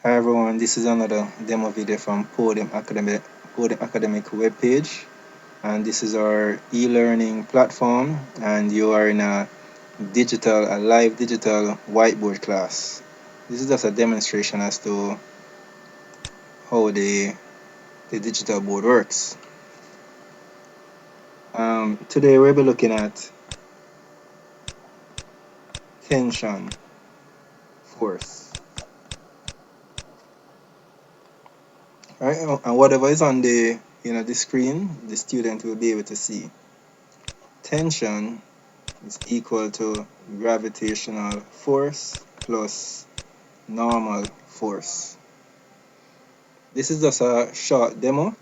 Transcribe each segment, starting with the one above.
Hi everyone, this is another demo video from Podium Academic webpage, and this is our e-learning platform, and you are in a live digital whiteboard class. This is just a demonstration as to how the digital board works. Today we'll be looking at tension, force. Right, and whatever is on the screen, the student will be able to see. Tension is equal to gravitational force plus normal force. This is just a short demo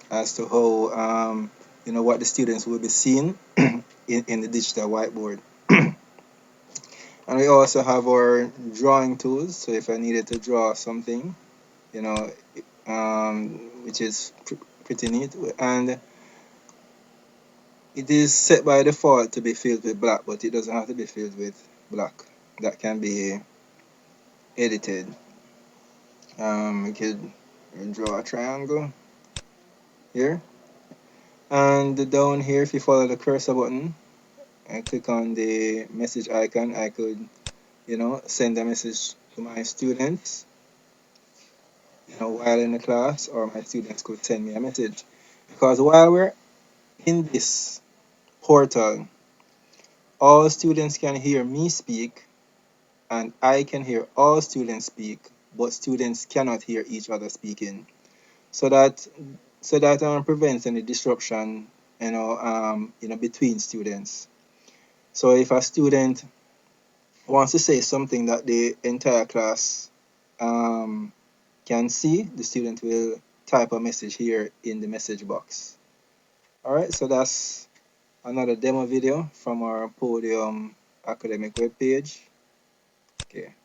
as to how what the students will be seeing in the digital whiteboard. And we also have our drawing tools, so if I needed to draw something, you know, which is pretty neat, and it is set by default to be filled with black, but it doesn't have to be filled with black. That can be edited. We could draw a triangle here, and down here, if you follow the cursor button and click on the message icon, I could send a message to my students while in the class, or my students could send me a message. Because while we're in this portal, all students can hear me speak, and I can hear all students speak, but students cannot hear each other speaking. So that prevents any disruption, between students. So if a student wants to say something that the entire class can see, the student will type a message here in the message box. All right, so that's another demo video from our Podium Academic webpage. Okay.